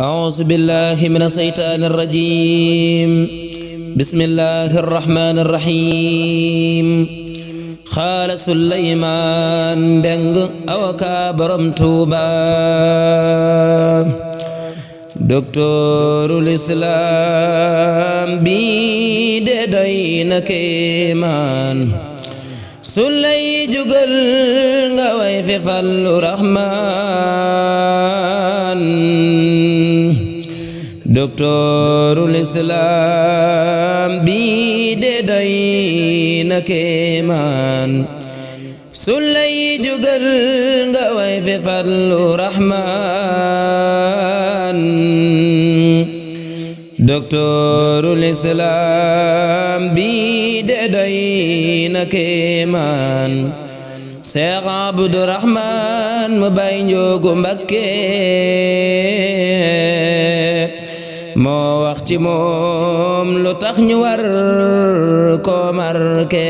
أعوذ بالله من الشيطان الرجيم بسم الله الرحمن الرحيم خال سليمان بنغ أوكا برم توبا دكتور الإسلام بيد دين كيمان سلي جوجل غوي في فل رحمن دكتور الإسلام بيد دين كيمان سلي جوجل غوي في فل رحمن دكتور الإسلام بيد دين كيمان Seex Abdurahmaan mu bay Njoogu Mbakke moo wax ci moom lu tax ñu war ko marke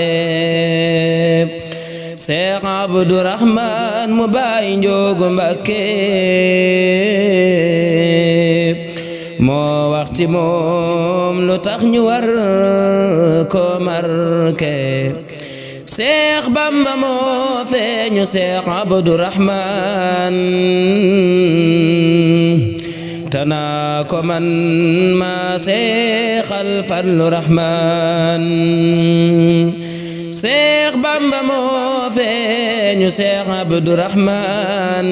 Seex Abdurahmaan mu bay Njoogu Mbakke moo wax ci moom lu tax ñu war ko marke Seex Bamba moo feeñu Seex Abdurahmaan tanaa ko man maa Seexal Fallu Rahmaan Seex Bamba moo feeñu Seex Abdurahmaan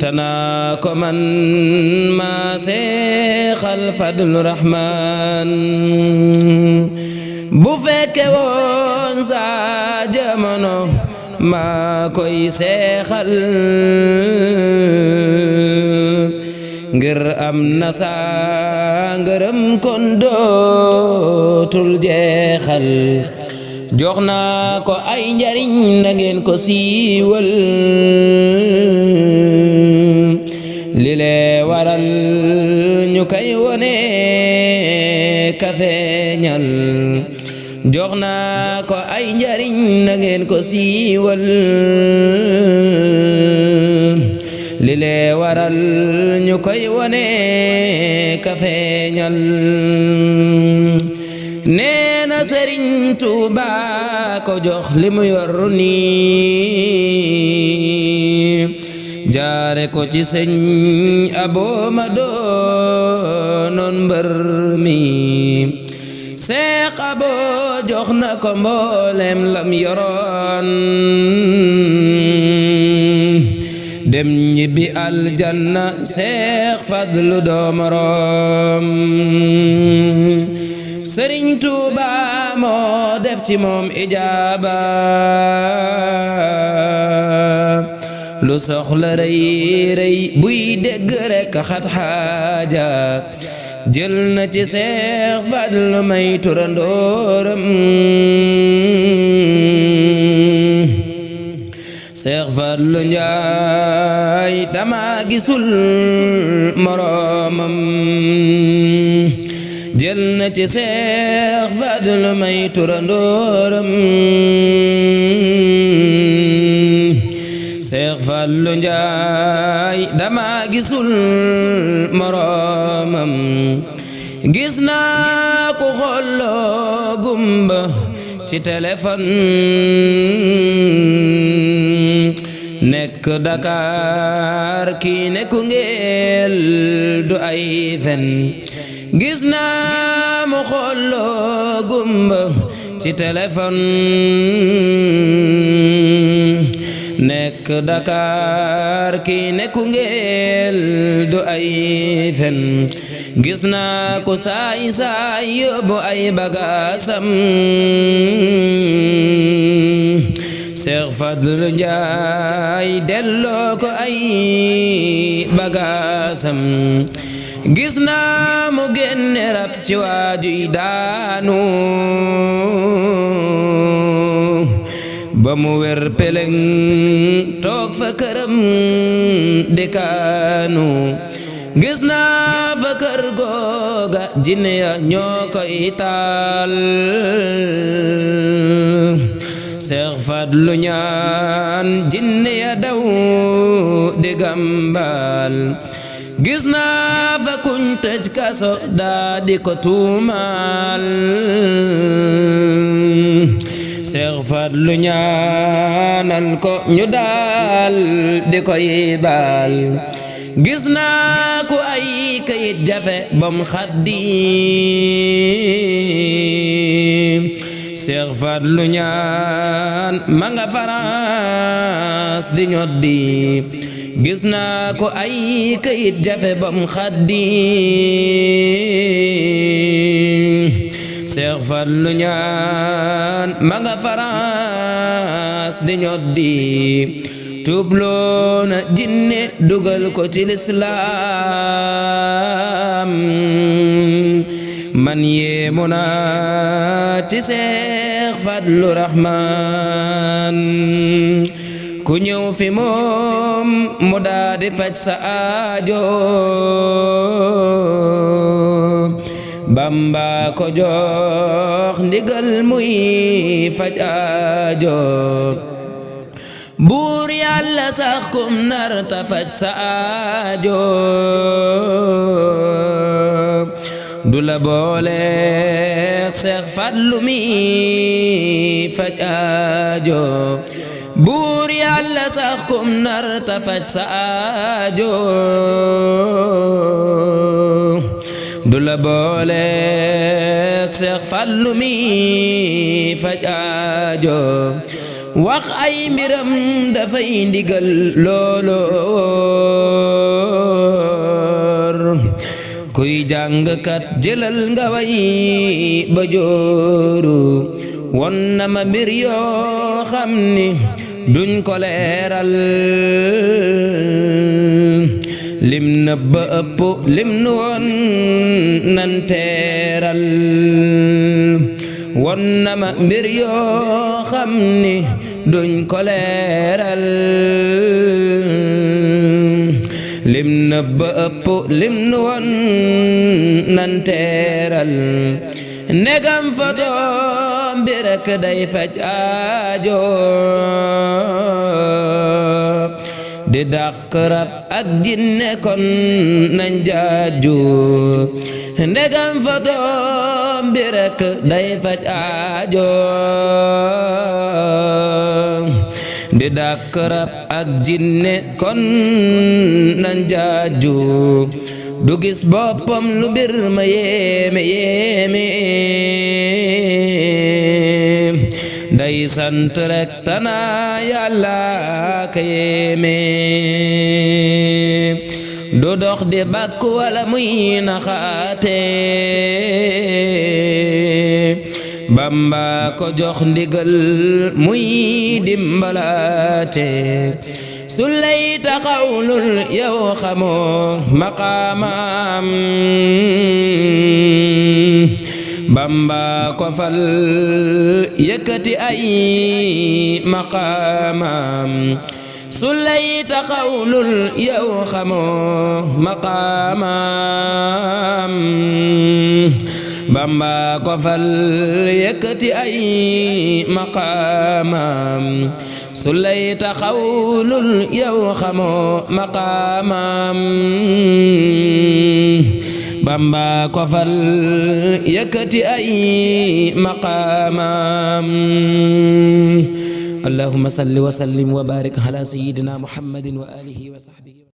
tanaa ko man maa Seexal Fallu Rahmaan bu fekke woon sa jamono maa koy seexal ngir am na sa ngërëm kon dootul jeexal jox naa ko ay njariñ na ngeen ko siiwal li lee waral ñu kay wone ka feeñal jox naa ko ay njariñ na ngeen ko siiwal li lee waral ñu koy wone ka feeñal nee na Sëriñ Tuuba ko jox li mu yor nii jaare ko ci Sëñ Abo ma doonoon mbër mi Seex Abo jox na ko mboolem lam yoroon dem ñibbi aljanna Seex Fadlu doomaroom Sëriñ Tuuba moo def ci moom ijaaba lu soxla rëy rëy buy dégg rekk xat xaaja jël na ci Seex Fadlu may turandooram Seex Fadlu Njaay dama gisul moroomam jël na ci Seex Fadlu may turandooram Seex Fallu Njaay dama gisul moroomam gis naa ko xolloo gumba ci téléphone nekk Dakar kii ne Koungheul du ay fen gis naa mu xolloo gumba ci téléphone nekk Dakar kii ne Koungheul du ay fen gis naa ko saay saay yóbbu ay bagaasam Seex Fadlu Njaay delloo ko ay bagaasam gis naa mu génne rab ci waajuy daanu ba mu wer peleng toog fa këram di kaanu gis naa fa kër googa jinne ya ñoo koy taal Seex Fadlu ñaan jinne ya daw di gàmbal gis naa fa kuñ tëj kaso daa di ko tuumaal Seex Fadlu ñaanal ko ñu daal di koy baal gis naa ku ay kayit jafe bam xaddi Seex Fadlu ñaan ma nga France di ñoddi gis naa ko ay kayit jafe bam xaddi Seex Fadlu ñaan ma nga France di ñoddi tubloona jinne dugal ko ci lislaam man yéemu naa ci Seex Fadlu Rahmaan ku ñëw fi moom mu daa di faj sa aajo Bamba ko jox ndigal muy faj aajo buur Yàlla sax kum nar ta faj sa aajo du la boole Seex Fadlu mi faj aajo buur Yàlla sax kum nar ta faj sa aajo du la boole Seex Fadlu mi faj aajo wax ay mbiram dafay ndigal looloor kuy jàngkat jëlal nga way ba jooru won na ma mbir yoo xam ni duñ ko leeral lim nëbb ëpp lim nu won nan teeral won na ma mbir yoo xam ni duñ ko leeral lim nëbb ëpp lim nu won nan teeral negam fa doom bi rekk day faj aajo di dàq rab ak jinne kon nañ jaaju ndegam fa doom bi rekk day faj aajo di dàq rab ak jinne kon nañ jaaju du gis boppam lu bir ma yéeme yéeme day sant rek tana Yàlla ka yéeme du dox di bàkku wala muy naxaate Bamba ko jox ndigal muy dimbalaate su lay taxawlul yow xamoo maqaamam Bamba ko fal yëkkati ay maqaamam su lay taxawlul yow xamoo maqaamam Bamba ko fal yëkkati ay maqaamam su lay taxawlul yow xamoo maqaamam Bamba ko fal yëkkati ay maqaamam allahumma salli wa sallim wa barik ala sayyidina muhammadin wa alihi wa sahbihi